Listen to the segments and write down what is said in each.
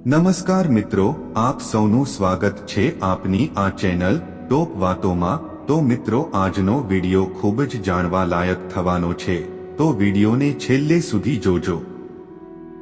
નમસ્કાર મિત્રો, આપ સૌનું સ્વાગત છે આપની આ ચેનલ ટોપ વાતોમાં। તો મિત્રો, આજનો વિડિયો ખૂબ જ જાણવા લાયક થવાનો છે, તો વિડિયોને છેલ્લે સુધી જોજો।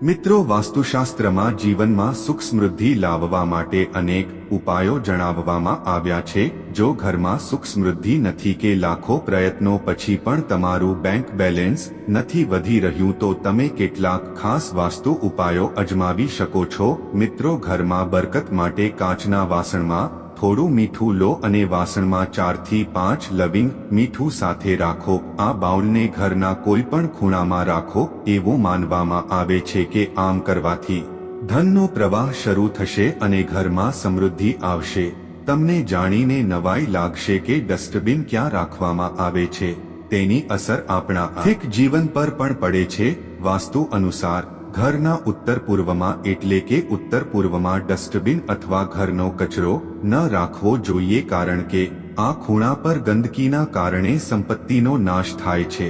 મિત્રો, વાસ્તુશાસ્ત્રમાં જીવનમાં સુખ સમૃદ્ધિ લાવવા માટે અનેક ઉપાયો જણાવવામાં આવ્યા છે। જો ઘરમાં સુખ સમૃદ્ધિ નથી કે લાખો પ્રયત્નો પછી પણ તમારું બેંક બેલેન્સ નથી વધી રહ્યું તો તમે કેટલાક ખાસ વાસ્તુ ઉપાયો અજમાવી શકો છો। મિત્રો, ઘરમાં બરકત માટે કાચના વાસણમાં થોડું મીઠું લો અને વાસણમાં 4 થી 5 લવિંગ મીઠું સાથે રાખો। આ બાઉલને ઘરના કોઈ પણ ખૂણામાં રાખો। એવું માનવામાં આવે છે કે આમ કરવાથી ધનનો પ્રવાહ શરૂ થશે અને ઘરમાં સમૃદ્ધિ આવશે। તમને જાણીને નવાઈ લાગશે કે ડસ્ટબિન ક્યાં રાખવામાં આવે છે તેની અસર આપણા આર્થિક જીવન પર પણ પડે છે। વાસ્તુ અનુસાર ઘરના ઉત્તર પૂર્વમાં એટલે કે ઉત્તર પૂર્વમાં ડસ્ટબિન અથવા ઘરનો કચરો ન રાખવો જોઈએ, કારણ કે આ ખૂણા પર ગંદકીના કારણે સંપત્તિનો નાશ થાય છે।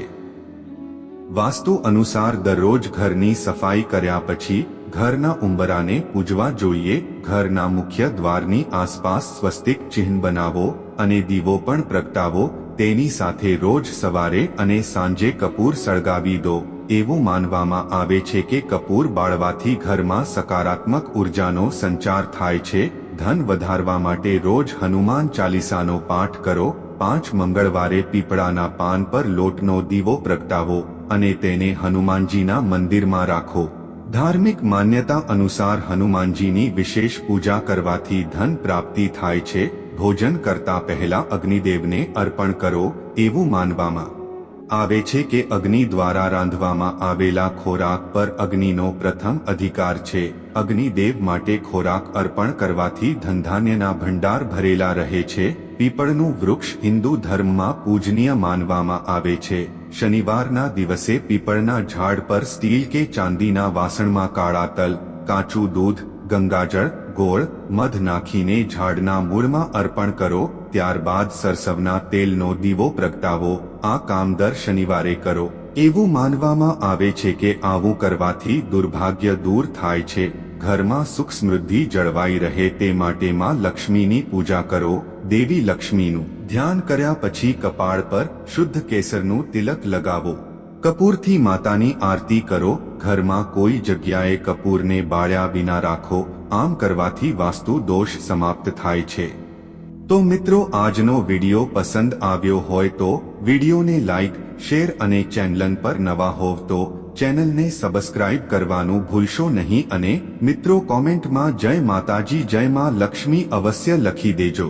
વાસ્તુ અનુસાર દરરોજ ઘરની સફાઈ કર્યા પછી ઘરના ઉંબરાને પૂજવા જોઈએ। ઘરના મુખ્ય દ્વારની આસપાસ સ્વસ્તિક ચિહ્ન બનાવો અને દીવો પણ પ્રગટાવો। તેની સાથે રોજ સવારે અને સાંજે કપૂર સળગાવી દો। એવું માનવામાં આવે છે કે કપૂર બાળવાથી ઘરમાં સકારાત્મક ઉર્જાનો સંચાર થાય છે। ધન વધારવા માટે રોજ હનુમાન ચાલીસાનો પાઠ કરો। 5 મંગળવારે પીપળાના પાન પર લોટનો દીવો પ્રગટાવો અને તેને હનુમાનજીના મંદિરમાં રાખો। ધાર્મિક માન્યતા અનુસાર હનુમાનજીની વિશેષ પૂજા કરવાથી ધન પ્રાપ્તિ થાય છે। ભોજન કરતા પહેલા અગ્નિદેવને અર્પણ કરો। એવું માનવામાં આવે છે કે અગ્નિ દ્વારા રાંધવામાં આવેલા ખોરાક પર અગ્નિનો પ્રથમ અધિકાર છે। અગ્નિદેવ માટે ખોરાક અર્પણ કરવાથી ધનધાન્યના ભંડાર ભરેલા રહે છે। પીપળનું વૃક્ષ હિન્દુ ધર્મમાં પૂજનીય માનવામાં આવે છે। શનિવારના દિવસે પીપળના ઝાડ પર સ્ટીલ કે ચાંદીના વાસણમાં કાળા તલ, કાચું દૂધ, ગંગાજળ, ગોળ, મધ નાખીને ઝાડના મૂળમાં અર્પણ કરો। ત્યારબાદ સરસવના તેલનો દીવો પ્રગટાવો। આ કામ દર શનિવારે કરો। એવું માનવામાં આવે છે કે આવું કરવાથી દુર્ભાગ્ય દૂર થાય છે। ઘરમાં સુખ સમૃદ્ધિ જળવાઈ રહે તે માટે માં લક્ષ્મીની પૂજા કરો। દેવી લક્ષ્મીનું ધ્યાન કર્યા પછી કપાળ પર શુદ્ધ કેસરનું તિલક લગાવો। કપૂરથી માતાની આરતી કરો। ઘરમાં કોઈ જગ્યાએ કપૂરને બાળ્યા વિના રાખો। આમ કરવાથી વાસ્તુ દોષ સમાપ્ત થાય છે। તો મિત્રો, આજનો વિડિયો પસંદ આવ્યો હોય તો વિડિયોને લાઈક, શેર અને ચેનલ પર નવા હોવ તો ચેનલને સબસ્ક્રાઇબ કરવાનું ભૂલશો નહીં અને મિત્રો, કોમેન્ટમાં જય માતાજી, જય માં લક્ષ્મી અવશ્ય લખી દેજો।